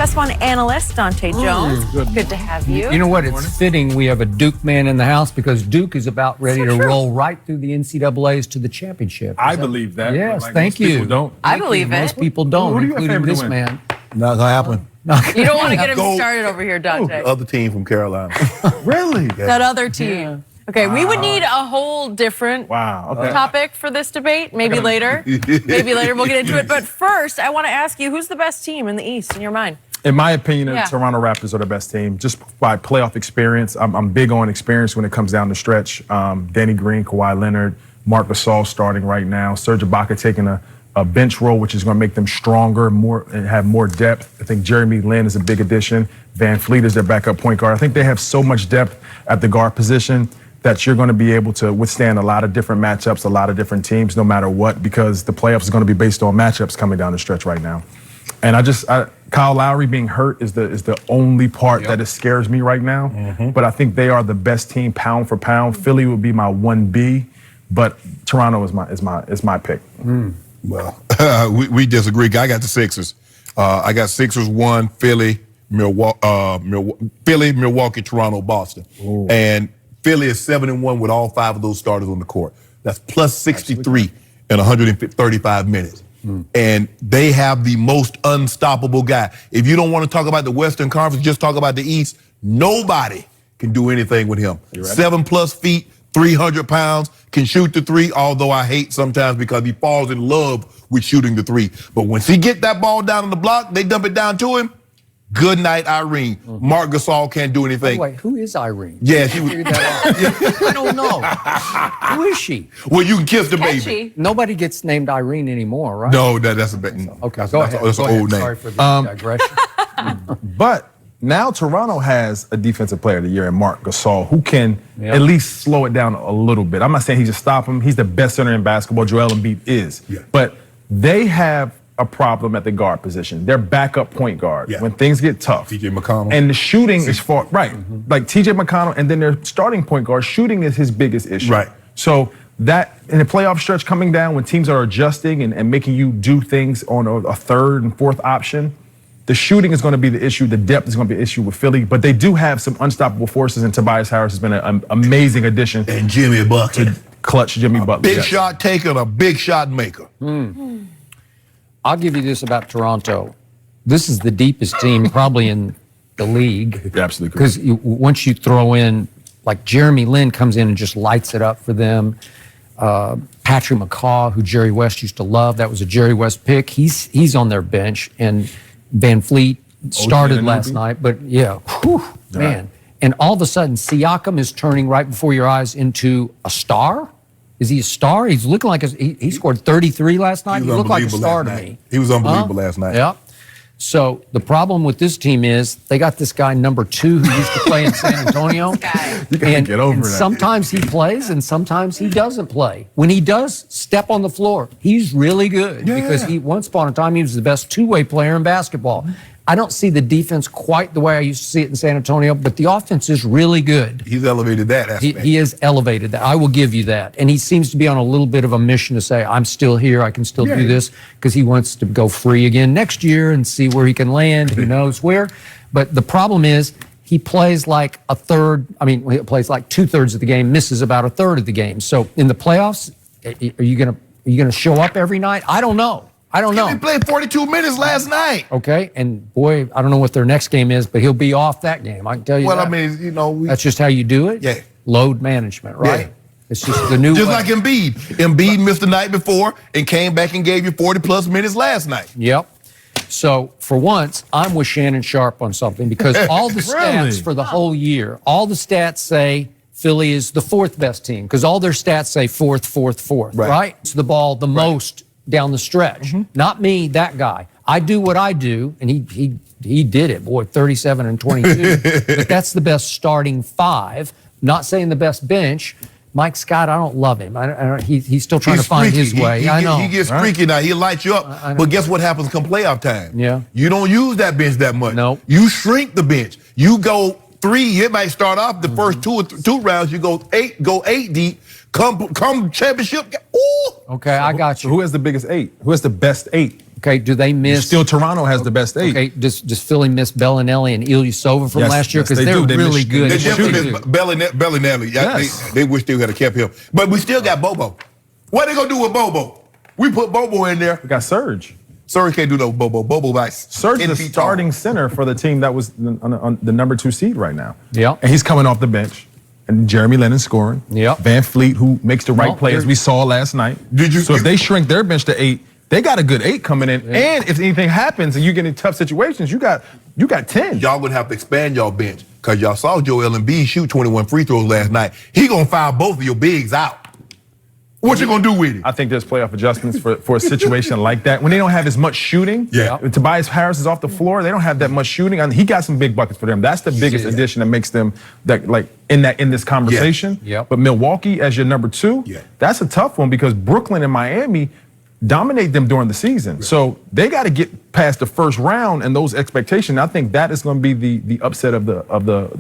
Best One analyst, Dahntay Jones. Good to have you. You know what? It's fitting we have a Duke man in the house because Duke is about ready to roll right through the NCAAs to the championship. I believe that. Yes, like thank most you. people don't. I believe it. Most people don't, Who do you including have this to win? man. Not gonna happen. You don't want to get him Go. started over here, Dahntay. Other team from Carolina. Really? That other team. Okay, we would need a whole different Wow. Okay. topic for this debate. Maybe later. Maybe later we'll get into it. But first, I want to ask you, who's the best team in the East in your mind? In my opinion, Yeah. the Toronto Raptors are the best team, just by playoff experience. I'm big on experience when it comes down the stretch. Danny Green, Kawhi Leonard, Marc Gasol starting right now. Serge Ibaka taking a bench role, which is going to make them stronger, and have more depth. I think Jeremy Lin is a big addition. Van Fleet is their backup point guard. I think they have so much depth at the guard position that you're going to be able to withstand a lot of different matchups, a lot of different teams, no matter what, because the playoffs is going to be based on matchups coming down the stretch right now. And Kyle Lowry being hurt is the only part that scares me right now. But I think they are the best team pound for pound. Philly would be my 1B, but Toronto is my pick. Well, we disagree. I got the Sixers. I got Sixers 1, Philly, Milwaukee, Toronto, Boston. Ooh. And Philly is 7-1 with all 5 of those starters on the court. That's plus 63 in 135 minutes. And they have the most unstoppable guy. If you don't want to talk about the Western Conference, just talk about the East. Nobody can do anything with him. 7+ feet, 300 pounds, can shoot the three, although I hate sometimes because he falls in love with shooting the three. But once he get that ball down on the block, they dump it down to him. Good night, Irene. Marc Gasol can't do anything. Wait, who is Irene? Yeah, she was. I don't know. Who is she? Well, you can kiss the baby. Catchy. Nobody gets named Irene anymore, right? No, that's a bit. Okay, go ahead. That's Go an ahead. old name. Sorry for the digression. But now Toronto has a defensive player of the year in Marc Gasol who can at least slow it down a little bit. I'm not saying he just stop him. He's the best center in basketball. Joel Embiid is. Yeah. But they have a problem at the guard position. Their backup point guard. Yeah. When things get tough. TJ McConnell. And the shooting is far, right. Like TJ McConnell, and then their starting point guard, shooting is his biggest issue. Right. So that in the playoff stretch coming down, when teams are adjusting and making you do things on a third and fourth option, the shooting is going to be the issue. The depth is going to be an issue with Philly. But they do have some unstoppable forces, and Tobias Harris has been an amazing addition. And Jimmy Butler. Clutch Jimmy Butler. Big shot taker and a big shot maker. I'll give you this about Toronto. This is the deepest team probably in the league. Absolutely. Because once you throw in, like Jeremy Lin comes in and just lights it up for them. Patrick McCaw, who Jerry West used to love, that was a Jerry West pick. He's on their bench. And Van Fleet started last night. But yeah, man. And all of a sudden, Siakam is turning right before your eyes into a star. Is he a star? He's looking like he scored 33 last night. He looked like a star to me. He was unbelievable last night. Yeah. So the problem with this team is they got this guy number 2 who used to play in San Antonio. You gotta get over and that. sometimes he plays and sometimes he doesn't play. When he does step on the floor, he's really good because once upon a time he was the best two-way player in basketball. I don't see the defense quite the way I used to see it in San Antonio, but the offense is really good. He's elevated that aspect. He has elevated that. I will give you that. And he seems to be on a little bit of a mission to say, I'm still here. I can still do this, because he wants to go free again next year and see where he can land. Who knows where. But the problem is he plays like he plays like 2/3 of the game, misses about 1/3 of the game. So in the playoffs, are you gonna show up every night? I don't know. He played 42 minutes last night. Okay, and boy, I don't know what their next game is, but he'll be off that game. I can tell you that. Well, I mean, That's just how you do it? Yeah. Load management, right? Yeah. It's just the new Just way. like Embiid. Embiid missed the night before and came back and gave you 40+ minutes last night. Yep. So for once, I'm with Shannon Sharp on something, because all the stats for the whole year, all the stats say Philly is the 4th best team, because all their stats say 4th, right? It's the ball the most down the stretch. Not me, that guy. I do what I do, and he did it, boy, 37 and 22. But that's the best starting 5. Not saying the best bench. Mike Scott, I don't love him. He's still trying to find his way. I know. He gets freaky now. He'll light you up. But guess what happens come playoff time? Yeah. You don't use that bench that much. Nope. You shrink the bench. You go 3. It might start off the first two rounds. You go 8 deep. Come championship. Ooh. Okay, I got So you. who has the biggest 8? Who has the best 8? Okay, do they miss? Still, Toronto has the best 8. Okay, does Philly miss Bellinelli and Ilyasova from last year? Because they they're do. They really miss- good. They at what definitely do. miss Bellinelli. Yes. They wish they would have kept him. But we still got Bobo. What they gonna do with Bobo? We put Bobo in there. We got Serge. Serge can't do no Bobo. Bobo like Serge is 10 the feet tall. starting center for the team that was on the number 2 seed right now. Yeah. And he's coming off the bench. And Jeremy Lin scoring. Yeah. Van Fleet, who makes the right Well, play, as we saw last night. So if they shrink their bench to 8, they got a good 8 coming in. Yeah. And if anything happens and you get in tough situations, you got 10. Y'all gonna have to expand y'all bench because y'all saw Joel Embiid shoot 21 free throws last night. He gonna foul both of your bigs out. What you gonna do with it? I think there's playoff adjustments for a situation like that. When they don't have as much shooting, Yeah. Tobias Harris is off the floor. They don't have that much shooting. I mean, he got some big buckets for them. That's the biggest addition that makes them in this conversation. Yeah. But Milwaukee as your number 2, that's a tough one because Brooklyn and Miami dominate them during the season. So they got to get past the first round and those expectations. I think that is going to be the upset of the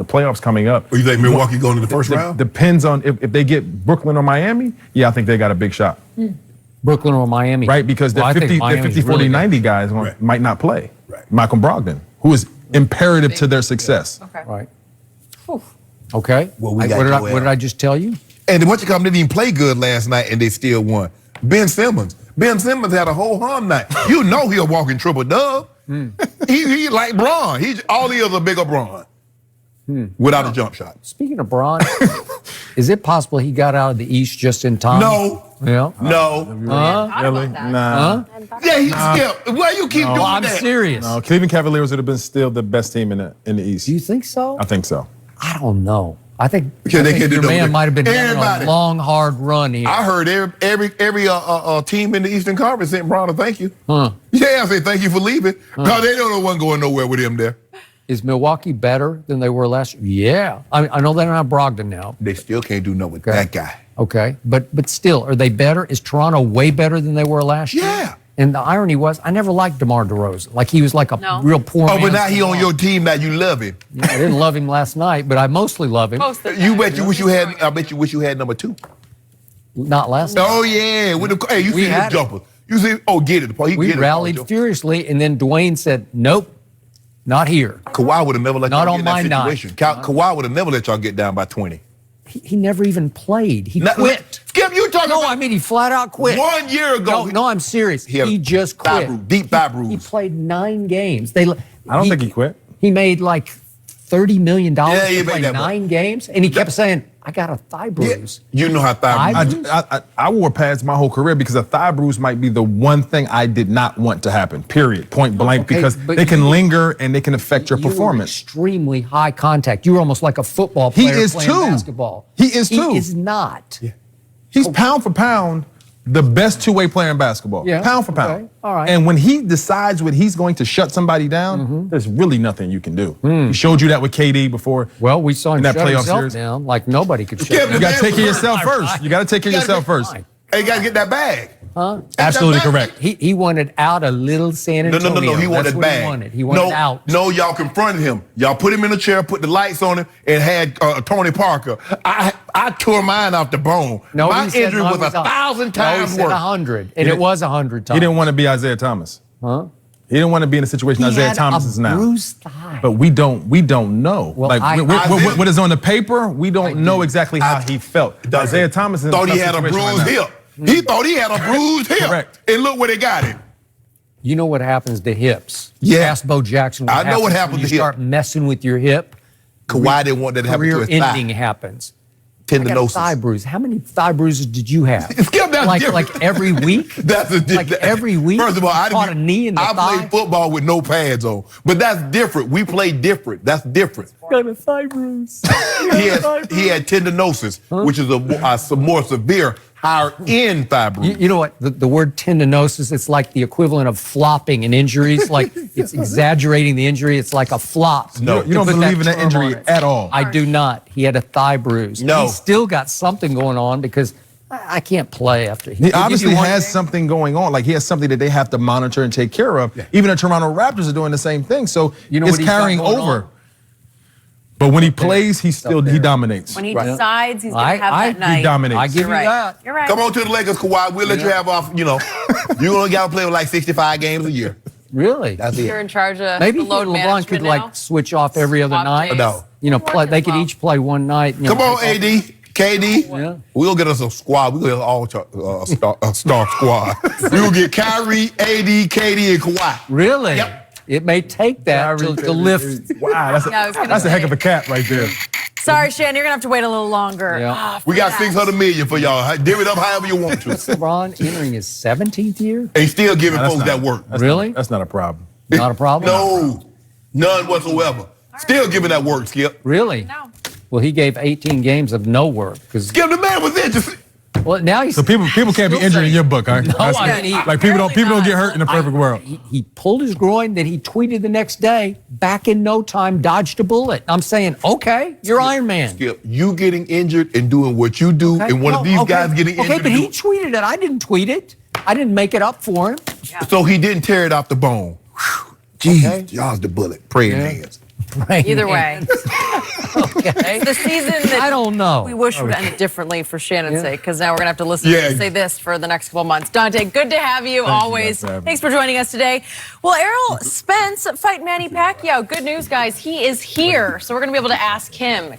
playoffs coming up. Or you think Milwaukee going to the first round? Depends on if they get Brooklyn or Miami. Yeah, I think they got a big shot. Brooklyn or Miami. Right, because Well, I the think 50, Miami's 40, really good. 90 guys might not play. Right. Michael Brogdon, who is imperative to their success. Okay. Right. Okay. Well, we got what did I just tell you? And what you come didn't even play good last night and they still won. Ben Simmons. Ben Simmons had a whole harm night. You know he'll walk in triple dub. He like Braun. All the others are bigger Braun. Without a jump shot. Speaking of Braun, is it possible he got out of the East just in time? No. Yeah. No. Really? Nah. Yeah, he skipped. Why you keep doing Well, I'm that? serious. No, Cleveland Cavaliers would have been still the best team in the East. Do you think so? I think so. I don't know. I think Because they can't do your no man good. might have been having Everybody. a long, hard run here. I heard every team in the Eastern Conference sent Braun a thank you. Huh. Yeah, I say thank you for leaving. No, they don't know one going nowhere with him there. Is Milwaukee better than they were last year? Yeah. I know they don't have Brogdon now. They still can't do nothing with Okay. that guy. Okay. But still, are they better? Is Toronto way better than they were last year? Yeah. And the irony was, I never liked DeMar DeRozan. Like, he was like a No. real poor Oh, man's but now he on DeMar. your team. Now you love him. I didn't love him last night, but I mostly love him. Most of the You time. bet you wish you had. I bet you wish you had number 2. Not last night. Oh yeah, with the, hey, you We see his had it. jumper. You see, oh get it, Paul. He We get it, rallied Paul. furiously, and then Dwayne said, nope, not here. Kawhi would have never let Not y'all on get my in that night. situation. Kawhi would have never let y'all get down by 20. He never even played. He Now, quit. Skip, you talking No, about I mean, he flat out quit. 1 year ago? No, I'm serious. He had He just thigh quit. bruise, deep thigh bruise. He played 9 games. I don't think he quit. He made like $30 million Yeah, he to made play that 9 games, and he kept saying, I got a thigh Yeah, bruise. you know how thigh I- bruise. I wore pads my whole career because a thigh bruise might be the one thing I did not want to happen, period, point blank, Okay, because but they can you- linger and they can affect your You were performance. extremely high contact. You were almost like a football He player is playing too. basketball. He is too. He is not. He's pound for pound the best two-way player in basketball. Yeah, Pound for okay, pound. all right. And when he decides when he's going to shut somebody down, there's really nothing you can do. He showed you that with KD before. Well, we saw him In that shut playoff himself series. down like nobody could shut Yeah, him but You down. got to take care of yourself Right, first. right. You got to take care of yourself first. Fine. Hey, you gotta get that bag. Huh? Absolutely Get that bag. correct. He wanted out of little San No, Antonio. He wanted That's what bag. He wanted. He wanted no, out. No, y'all confronted him. Y'all put him in a chair, put the lights on him, and had Tony Parker. I tore mine off the bone. No, my he said injury mine was 1,000 No, times he said worse. 100, and it was 100 times. He didn't want to be Isaiah Thomas. Huh? He didn't want to be in a situation He Isaiah had Thomas a is now. bruised thigh. But we don't know. Well, like what is on the paper, we don't know exactly how he felt. Isaiah Thomas is in thought a he tough had a situation bruised right now. hip. He thought he had a bruised hip. Correct. And look where they got him. You know what happens to hips? Yeah. Ask Bo Jackson. I know what happens when you to hip. start messing with your hip. Kawhi didn't want that to happen to Career his ending thigh. happens. I got a thigh Tendinosis. bruise. How many thigh bruises did you have? Skip, that's different. like every week? That's a Like every week? First of all, I caught a knee in the I thigh? played football with no pads on, but that's different. We play different. That's different. Got a thigh bruise. He had tendinosis, which is a more severe, higher end thigh bruise. You know what? The word tendinosis, it's like the equivalent of flopping in injuries. Like it's exaggerating the injury. It's like a flop. No. You don't To put believe in that term injury on it. at all. I do not. He had a thigh bruise. No. He's still got something going on because I can't play after. He obviously has something going on. Like he has something that they have to monitor and take care of. Even the Toronto Raptors are doing the same thing. So You know it's what he's got carrying going over. on? But when he plays, he dominates. When he decides he's going to have that night. He dominates. I give you that. You're right. Come on to the Lakers, Kawhi. We'll let you have off, you only got to play with like 65 games a year. Really? That's it. You're in charge of Maybe the load LeBron management could now? like switch off every other Swap night. days. No. They could each play one night. Come on, AD, KD. Yeah. We'll get us a squad. We'll get a star squad. We'll get Kyrie, AD, KD, and Kawhi. Really? Yep. It may take that to lift. Wow, that's a heck of a cap right there. Sorry, Shannon, you're going to have to wait a little longer. Yeah. We got $600 million for y'all. Divvy it up however you want to. LeBron entering his 17th year? And still giving That's folks not- that work. Really? That's not a problem. Not a problem? No, none whatsoever. Still giving that work, Skip. Really? No. Well, he gave 18 games of no work. Skip, the man was injured. Well, now he's So people can't be injured in your book, huh? I mean, like people don't get hurt in the perfect world. he pulled his groin, then he tweeted the next day, back in no time, dodged a bullet. I'm saying, okay, you're Iron Man. Skip, you getting injured and doing what you do, and one of these guys getting injured. Okay, but he tweeted it. I didn't tweet it. I didn't make it up for him. So he didn't tear it off the bone. Jeez, dodged the bullet. Praying hands. Right. Either way. Okay. The season that I don't know. we wish would end differently for Shannon's sake, because now we're going to have to listen to you say this for the next couple months. Dahntay, good to have you always. Thanks for joining us today. Well, Errol Spence fight Manny Pacquiao. Good news, guys. He is here, so we're going to be able to ask him